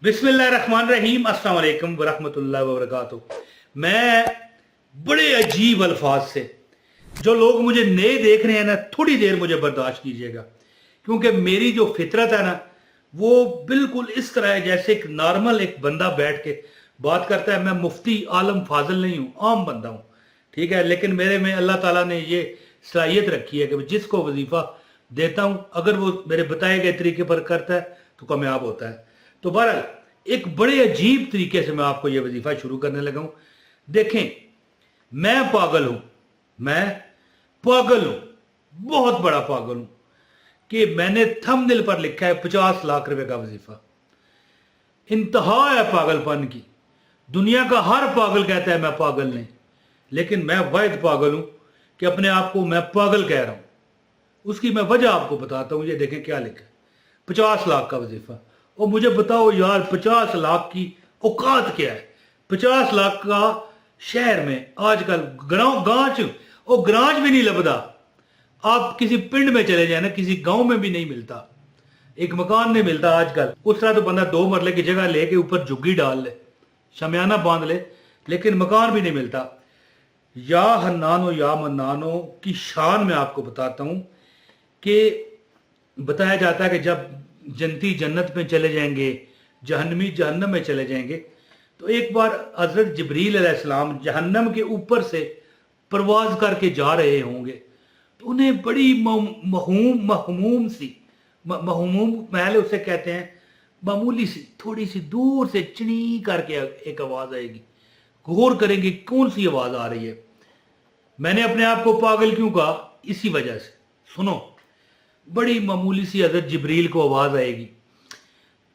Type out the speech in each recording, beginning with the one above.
बिस्मिल्लाहिर्रहमानिर्रहीम, अस्सलाम वालेकुम वरहमतुल्लाहि वबरकातुह। मैं बड़े अजीब अल्फाज से, जो लोग मुझे नए देख रहे हैं ना, थोड़ी देर मुझे बर्दाश्त कीजिएगा, क्योंकि मेरी जो फितरत है ना, वो बिल्कुल इस तरह है जैसे एक नॉर्मल एक बंदा बैठ के बात करता है। मैं मुफ्ती आलम फाजिल नहीं हूँ, आम बंदा हूँ, ठीक है। लेकिन मेरे में अल्लाह ताला ने ये सलाहियत रखी है कि जिसको वजीफ़ा देता हूँ, अगर वो मेरे बताए गए तरीके पर करता है तो कामयाब होता है। तो बहरहाल एक बड़े अजीब तरीके से मैं आपको ये वजीफा शुरू करने लगा हूं। देखें, मैं पागल हूं, मैं पागल हूं, बहुत बड़ा पागल हूं कि मैंने थंबनेल पर लिखा है 50 लाख रुपए का वजीफा। इंतहा है पागलपन की। दुनिया का हर पागल कहता है मैं पागल नहीं, लेकिन मैं वाहिद पागल हूं कि अपने आप को मैं पागल कह रहा हूं। उसकी मैं वजह आपको बताता हूं। ये देखें क्या लिखा है, 50 लाख का वजीफा। और मुझे बताओ यार, 50 लाख की औकात क्या है? 50 लाख का शहर में आजकल ग्रांच भी नहीं लभदा। आप किसी पिंड में चले जाए ना, किसी गांव में भी नहीं मिलता, एक मकान नहीं मिलता आजकल। उस तरह तो बंदा 2 मरले की जगह लेके ऊपर झुग्गी डाल ले, शमियाना बांध ले, लेकिन मकान भी नहीं मिलता। या हन्नानो या मन्नानो की शान में आपको बताता हूं कि बताया जाता है कि जब जन्नती जन्नत में चले जाएंगे, जहन्नमी जहन्नम में चले जाएंगे, तो एक बार हजरत जिब्रील अलैहिस्सलाम जहन्नम के ऊपर से परवाज करके जा रहे होंगे, तो उन्हें बड़ी महमूम महल उसे कहते हैं, मामूली सी थोड़ी सी दूर से चिनी करके एक आवाज आएगी। गौर करेंगे कौन सी आवाज आ रही है। मैंने अपने आप को पागल क्यों कहा? इसी वजह से। सुनो, बड़ी मामूली सी हजरत जिब्रील को आवाज आएगी।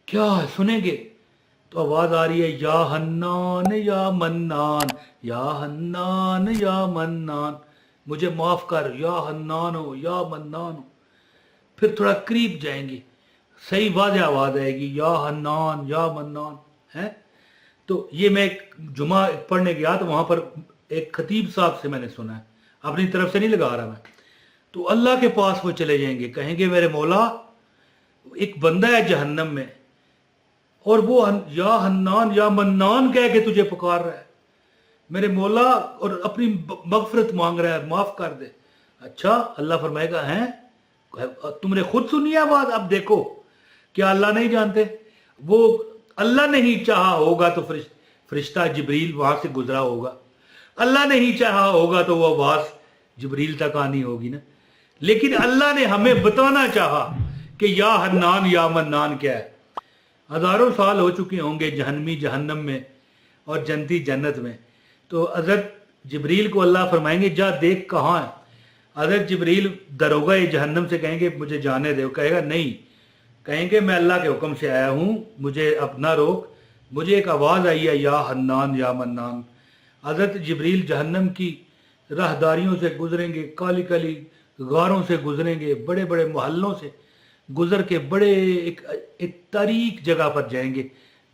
क्या है, सुनेंगे? तो आवाज आ रही है, या हन्नान या मन्नान, या हन्नान या मन्नान, मुझे माफ कर, या हन्नान हो या मन्नान हो। फिर थोड़ा करीब जाएंगे, सही वाज़ेह आवाज आएगी, या हन्नान या मन्नान है। तो ये मैं एक जुमा पढ़ने गया, तो वहां पर एक खतीब साहब से मैंने सुना है, अपनी तरफ से नहीं लगा रहा मैं। तो अल्लाह के पास वो चले जाएंगे, कहेंगे मेरे मौला, एक बंदा है जहन्नम में और वो या हन्नान या मन्नान कह के तुझे पुकार रहा है मेरे मौला, और अपनी मगफरत मांग रहा है, माफ कर दे। अच्छा, अल्लाह फरमाएगा, हैं तुमने खुद सुनी है बात? अब देखो, क्या अल्लाह नहीं जानते? वो अल्लाह नहीं चाहा होगा तो फरिश्ता जिब्रील वहां से गुजरा होगा, अल्लाह नहीं चाहा होगा तो वो आवाज जिब्रील तक आनी होगी ना। लेकिन अल्लाह ने हमें बताना चाहा कि या हन्नान या मन्नान क्या है। हजारों साल हो चुके होंगे जहन्नमी जहन्नम में और जन्नती जन्नत में। तो हजरत जिब्रील को अल्लाह फरमाएंगे, जा देख कहाँ है। हजरत जिब्रील दरोगा जहन्नम से कहेंगे मुझे जाने दो, कहेगा नहीं। कहेंगे मैं अल्लाह के हुक्म से आया हूँ, मुझे अब ना रोक, मुझे एक आवाज़ आई है या हन्नान या मन्नान। हजरत जिब्रील जहन्नम की राहदारियों से गुजरेंगे, काली काली गारों से गुजरेंगे, बड़े बड़े मोहल्लों से गुजर के बड़े एक तारीक जगह पर जाएंगे,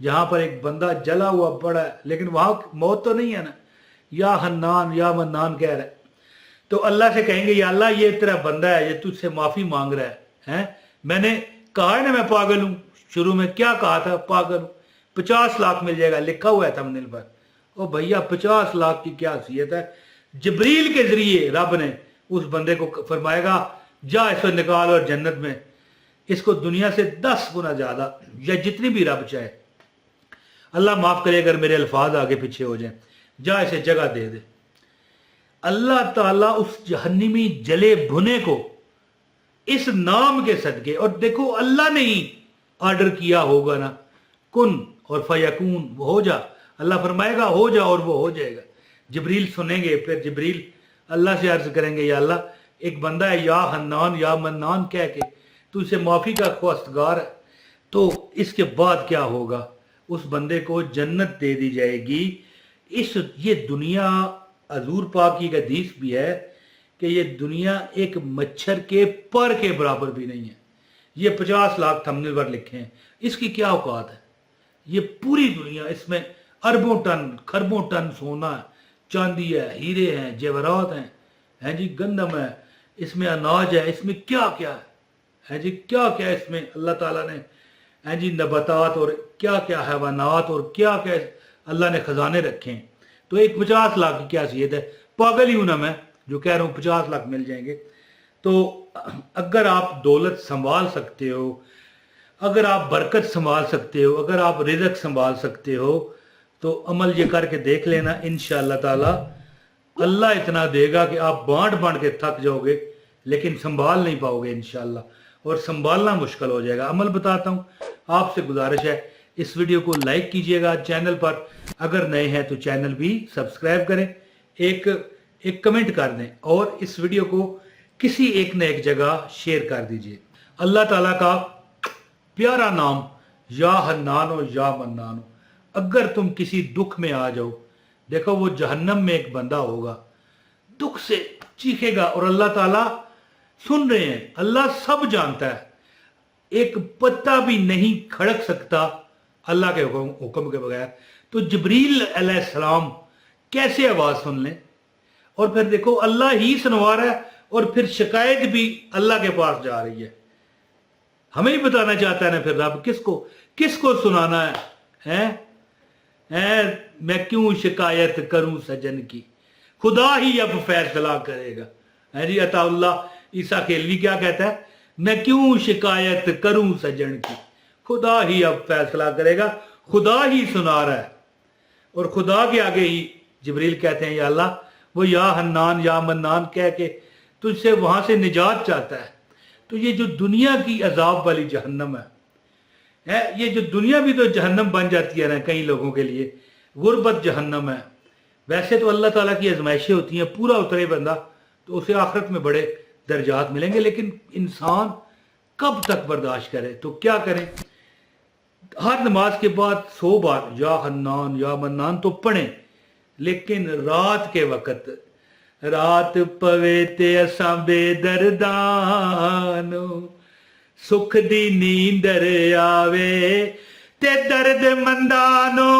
जहाँ पर एक बंदा जला हुआ पड़ा है, लेकिन वहाँ मौत तो नहीं है ना। या हन्नान या मन्नान कह रहा है। तो अल्लाह से कहेंगे, या अल्लाह ये तेरा बंदा है, ये तुझसे माफ़ी मांग रहा है। मैंने कहा है ना मैं पागल हूँ, शुरू में क्या कहा था? पागल हूँ। 50 लाख मिल जाएगा, लिखा हुआ है थंबनेल पर। ओ भैया, 50 लाख की क्या हैसियत है? जिब्रील के जरिए रब ने उस बंदे को फरमाएगा, जा इसको निकाल और जन्नत में इसको दुनिया से 10 गुना ज्यादा या जितनी भी रब चाहे, अल्लाह माफ करे अगर मेरे अल्फाज आगे पीछे हो जाए, जा इसे जगह दे दे। अल्लाह ताला उस जहन्नमी जले भुने को इस नाम के सदके, और देखो अल्लाह ने ही ऑर्डर किया होगा ना, कुन और फयकून, वो हो जा। अल्लाह फरमाएगा हो जा और वो हो जाएगा। जिब्रील सुनेंगे, फिर जिब्रील अल्लाह से अर्ज करेंगे, या अल्लाह एक बंदा है या हन्नान या मन्नान कह के तू इसे माफ़ी का ख्वास्तगार है। तो इसके बाद क्या होगा? उस बंदे को जन्नत दे दी जाएगी। ये दुनिया, हजूर पाक की हदीस भी है कि ये दुनिया एक मच्छर के पर के बराबर भी नहीं है। ये 50 लाख थंबनेल पर लिखे हैं, इसकी क्या औकात है? ये पूरी दुनिया, इसमें अरबों टन खरबों टन सोना है, चांदी है, हीरे हैं, जेवरात हैं जी, गंदम है, इसमें अनाज है, इसमें क्या क्या है जी, क्या क्या इसमें अल्लाह ताला ने हैं जी नबातात और क्या क्या हैवानात और क्या क्या अल्लाह ने खजाने रखे हैं। तो एक 50 लाख की क्या हैसियत है, पागल ही हूं ना मैं जो कह रहा हूँ 50 लाख मिल जाएंगे। तो अगर आप दौलत संभाल सकते हो, अगर आप बरकत संभाल सकते हो, अगर आप रिज़्क संभाल सकते हो, तो अमल ये करके देख लेना, इंशाअल्लाह ताला अल्लाह इतना देगा कि आप बांट बांट के थक जाओगे लेकिन संभाल नहीं पाओगे इंशाअल्लाह, और संभालना मुश्किल हो जाएगा। अमल बताता हूँ, आपसे गुजारिश है इस वीडियो को लाइक कीजिएगा, चैनल पर अगर नए हैं तो चैनल भी सब्सक्राइब करें, एक कमेंट कर दें और इस वीडियो को किसी एक न एक जगह शेयर कर दीजिए। अल्लाह ताला का प्यारा नाम या हन्नानो या मन्नानो, अगर तुम किसी दुख में आ जाओ, देखो वो जहन्नम में एक बंदा होगा दुख से चीखेगा और अल्लाह ताला सुन रहे हैं, अल्लाह सब जानता है, एक पत्ता भी नहीं खड़क सकता अल्लाह के हुक्म के बगैर। तो जिब्रील अलैहिस्सलाम कैसे आवाज सुन लें, और फिर देखो अल्लाह ही सुनवा रहा है और फिर शिकायत भी अल्लाह के पास जा रही है। हमें ही बताना चाहता है ना फिर रब किसको सुनाना है? मैं क्यों शिकायत करूं सजन की, खुदा ही अब फैसला करेगा। है जी अताउल्लाह ईसा खेलवी क्या कहता है, मैं क्यों शिकायत करूं सजन की, खुदा ही अब फैसला करेगा, खुदा ही सुना रहा है। और खुदा के आगे ही जिब्रील कहते हैं या अल्लाह, वो या हन्नान या मन्नान कह के तुझसे वहां से निजात चाहता है। तो ये जो दुनिया की अजाब वाली जहन्नम है, ये जो दुनिया भी तो जहन्नम बन जाती है ना कई लोगों के लिए, गुर्बत जहन्नम है। वैसे तो अल्लाह ताला की आजमाइशें होती हैं, पूरा उतरे बंदा तो उसे आखिरत में बड़े दर्जात मिलेंगे, लेकिन इंसान कब तक बर्दाश्त करे। तो क्या करें, हर नमाज के बाद 100 बार या हन्नान या मन्नान तो पढ़ें, लेकिन रात के वक्त, रात पवे ते असां बेदर्दानो, सुख दी नींदर आवे ते दर्द मंदानो,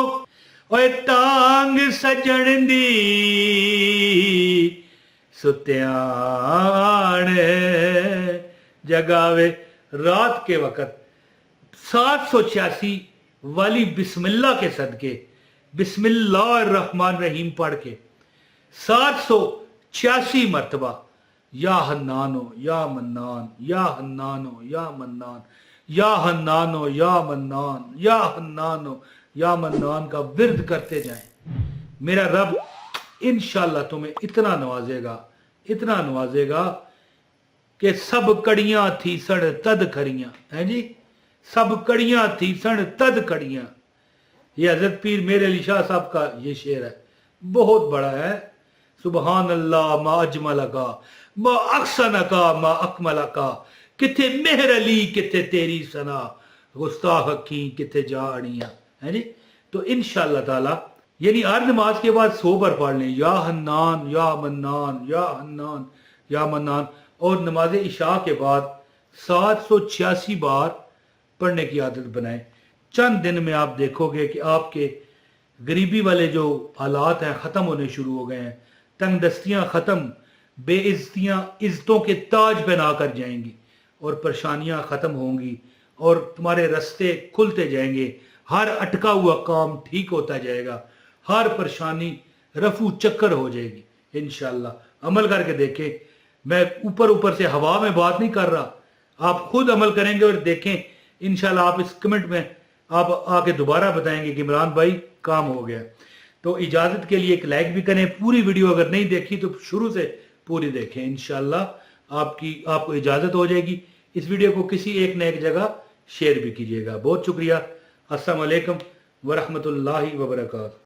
ओए तांग सजण दी सुत्याण जगावे। रात के वक्त 786 वाली बिस्मिल्लाह के सदके, बिस्मिल्लाहिर्रहमानिर्रहीम पढ़ के 786 मरतबा या हन्नानो या मन्नान या हन्नानो या मन्नान या हन्नानो या मन्नान या हन्नानो या मन्नान का विर्द करते जाएं। मेरा रब इंशाअल्लाह तुम्हें इतना नवाजेगा कि सब कड़ियां थी सड़ तद खड़ियां, हैं जी, सब कड़ियां थी सड़ तद कड़ियां। ये हजरत पीर मेरे अली शाह साहब का ये शेर है, बहुत बड़ा है। सुबहान अल्लाह मा अजमल का मा अक्सन का मा अकमल का, किथे मेहर अली किथे तेरी सना, गुस्ताख अखी किथे जानिया, है जी। तो इंशाअल्लाह ताला यानी हर नमाज के बाद 100 बार पढ़ लें या हन्नान या मन्नान या हन्नान या मन्नान, और नमाज इशा के बाद 786 बार पढ़ने की आदत बनाएं। चंद दिन में आप देखोगे कि आपके गरीबी वाले जो हालात हैं ख़त्म होने शुरू हो गए हैं, तंगदस्तियां ख़त्म, बेइज्जतियां इज्जतों के ताज पहना कर जाएंगी और परेशानियां ख़त्म होंगी और तुम्हारे रास्ते खुलते जाएंगे, हर अटका हुआ काम ठीक होता जाएगा, हर परेशानी रफू चक्कर हो जाएगी इंशाअल्लाह। अमल करके देखें, मैं ऊपर से हवा में बात नहीं कर रहा, आप खुद अमल करेंगे और देखें इंशाअल्लाह। आप इस कमेंट में आप आके दोबारा बताएंगे कि इमरान भाई काम हो गया। तो इजाज़त के लिए एक लाइक भी करें, पूरी वीडियो अगर नहीं देखी तो शुरू से पूरी देखें, इंशाअल्लाह आपको इजाज़त हो जाएगी। इस वीडियो को किसी एक न एक जगह शेयर भी कीजिएगा। बहुत शुक्रिया। अस्सलाम वालेकुम व रहमतुल्लाहि व बरकातहू।